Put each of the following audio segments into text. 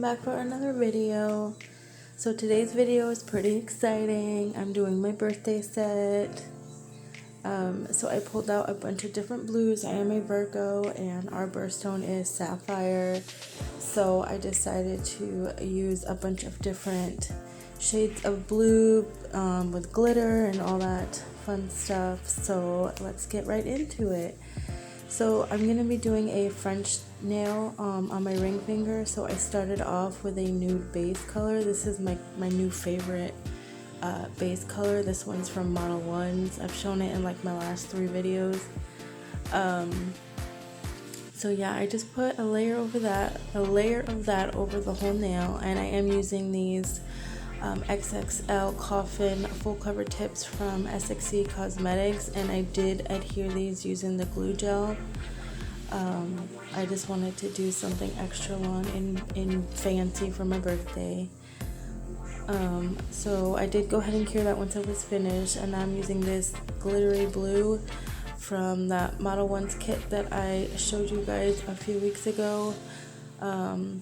back for another video. So today's video is pretty exciting. I'm doing my birthday set. So I pulled out a bunch of different blues. I am a Virgo and our birthstone is sapphire. So I decided to use a bunch of different shades of blue with glitter and all that fun stuff. So let's get right into it. So I'm going to be doing a French nail on my ring finger. So I started off with a nude base color. This is my new favorite base color. This one's from Model 1s. I've shown it in like my last 3 videos. So yeah, I just put a layer of that over the whole nail, and I am using these XXL coffin full cover tips from SXC Cosmetics, and I did adhere these using the glue gel. I just wanted to do something extra long and fancy for my birthday. So I did go ahead and cure that once I was finished, and I'm using this glittery blue from that Model 1's kit that I showed you guys a few weeks ago. And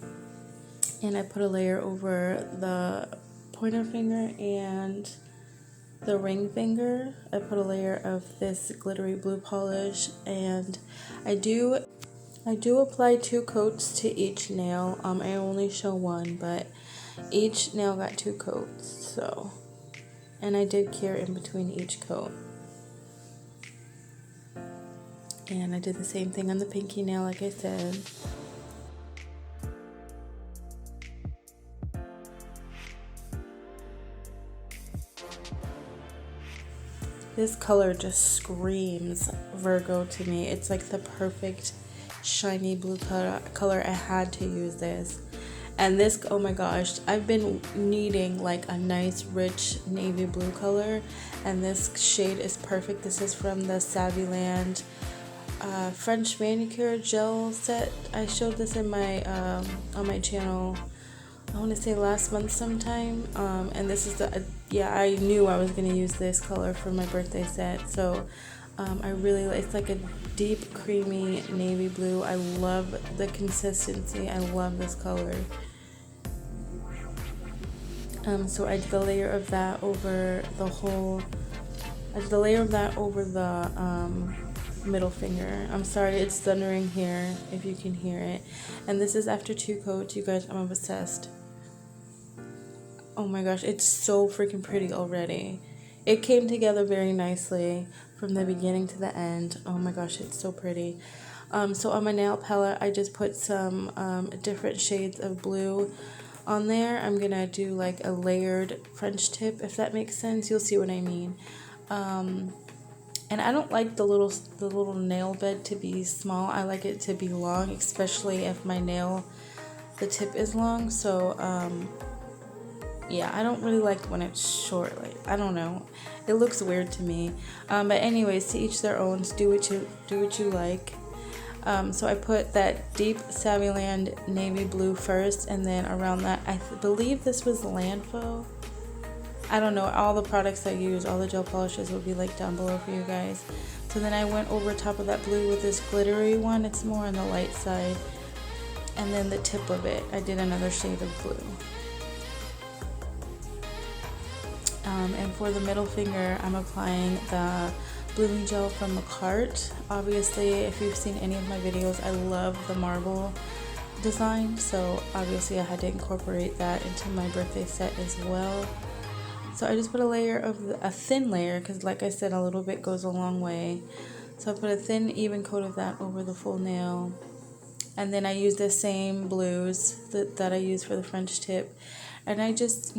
I put a layer over the pointer finger and the ring finger. I put a layer of this glittery blue polish, and I do apply 2 coats to each nail. I only show one, but each nail got 2 coats. So, and I did cure in between each coat. And I did the same thing on the pinky nail, like I said. This color just screams Virgo to me. It's like the perfect shiny blue color. I had to use this. And this, oh my gosh, I've been needing like a nice rich navy blue color, and this shade is perfect. This is from the Savvyland French manicure gel set. I showed this in my on my channel, I want to say last month sometime, and this is the I knew I was going to use this color for my birthday set. So it's like a deep creamy navy blue. I love the consistency. I love this color. So I did a layer of that over the whole, middle finger. I'm sorry, it's thundering here if you can hear it. And this is after 2 coats. You guys, I'm obsessed. Oh my gosh, it's so freaking pretty already. It came together very nicely from the beginning to the end. Oh my gosh, it's so pretty. So on my nail palette, I just put some different shades of blue on there. I'm gonna do like a layered French tip, if that makes sense. You'll see what I mean. And I don't like the little nail bed to be small. I like it to be long, especially if the tip is long. So yeah, I don't really like when it's short. Like, I don't know, it looks weird to me. But anyways, to each their own. Do what you like. So I put that deep Savvyland navy blue first, and then around that, I believe this was Landfo. I don't know, all the products I use, all the gel polishes will be like down below for you guys. So then I went over top of that blue with this glittery one. It's more on the light side. And then the tip of it, I did another shade of blue. And for the middle finger, I'm applying the blooming gel from McCart. Obviously, if you've seen any of my videos, I love the marble design, so obviously I had to incorporate that into my birthday set as well. So I just put a thin layer, because like I said, a little bit goes a long way. So I put a thin, even coat of that over the full nail. And then I use the same blues that I use for the French tip. And I just,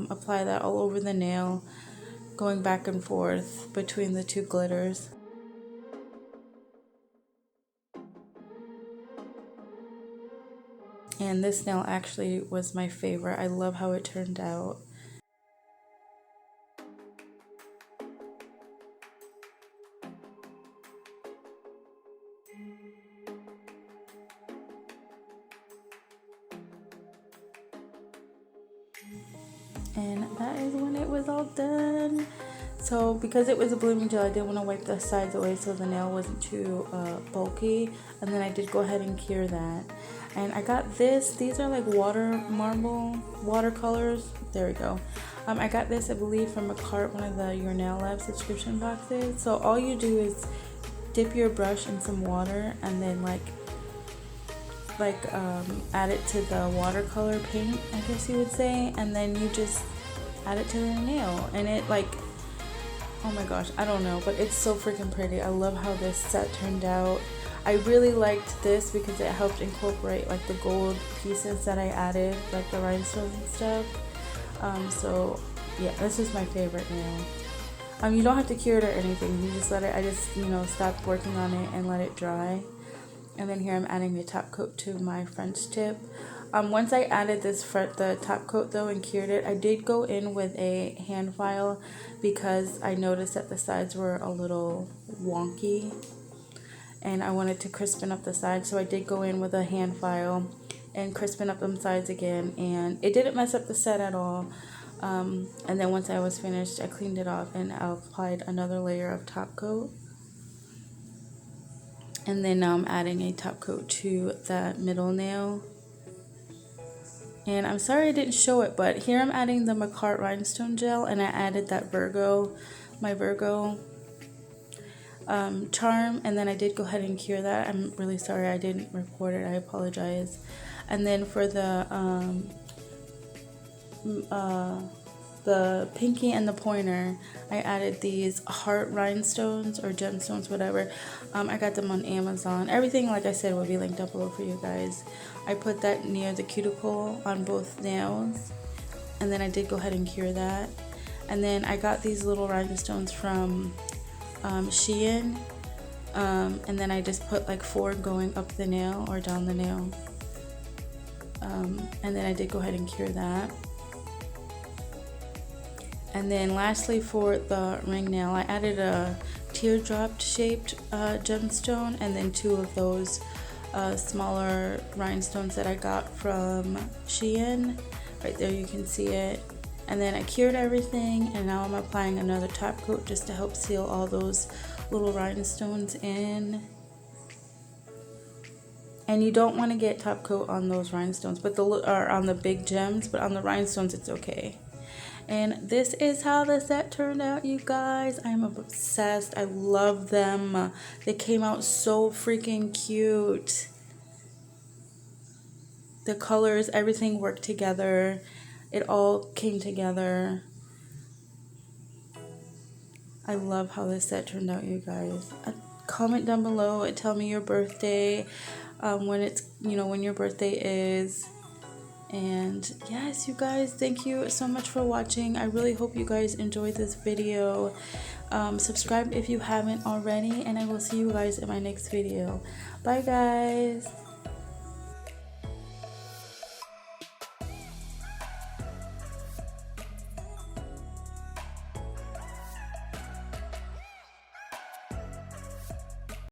apply that all over the nail, going back and forth between the 2 glitters. And this nail actually was my favorite. I love how it turned out. And that is when it was all done. So because it was a blooming gel, I didn't want to wipe the sides away so the nail wasn't too bulky. And then I did go ahead and cure that. And I got this. These are like watercolors. There we go. I got this, I believe, from a cart, one of the Your Nail Lab subscription boxes. So all you do is dip your brush in some water and then add it to the watercolor paint, I guess you would say, and then you just add it to the nail, and it like, oh my gosh, I don't know, but it's so freaking pretty. I love how this set turned out. I really liked this because it helped incorporate like the gold pieces that I added, like the rhinestones and stuff. So yeah, this is my favorite nail. You don't have to cure it or anything. You just let it, I just, stopped working on it and let it dry. And then here I'm adding the top coat to my French tip. Once I added the top coat though and cured it, I did go in with a hand file because I noticed that the sides were a little wonky and I wanted to crispen up the sides. So I did go in with a hand file and crispen up them sides again, and it didn't mess up the set at all. And then once I was finished, I cleaned it off and I applied another layer of top coat. And then now I'm adding a top coat to that middle nail. And I'm sorry I didn't show it, but here I'm adding the McCart rhinestone gel, and I added that my Virgo charm, and then I did go ahead and cure that. I'm really sorry I didn't record it, I apologize. And then for the pinky and the pointer, I added these heart rhinestones or gemstones, whatever. I got them on Amazon. Everything, like I said, will be linked up below for you guys. I put that near the cuticle on both nails, and then I did go ahead and cure that. And then I got these little rhinestones from Shein, and then I just put like 4 going up the nail or down the nail. And then I did go ahead and cure that. And then lastly, for the ring nail, I added a teardrop shaped gemstone, and then 2 of those smaller rhinestones that I got from Shein. Right there you can see it. And then I cured everything, and now I'm applying another top coat just to help seal all those little rhinestones in. And you don't want to get top coat on those rhinestones, but on the big gems, but on the rhinestones it's okay. And this is how the set turned out, you guys. I'm obsessed. I love them. They came out so freaking cute. The colors, everything worked together. It all came together. I love how this set turned out, you guys. Comment down below and tell me your birthday, when your birthday is. And yes, you guys, thank you so much for watching. I really hope you guys enjoyed this video. Subscribe if you haven't already, and I will see you guys in my next video. Bye guys.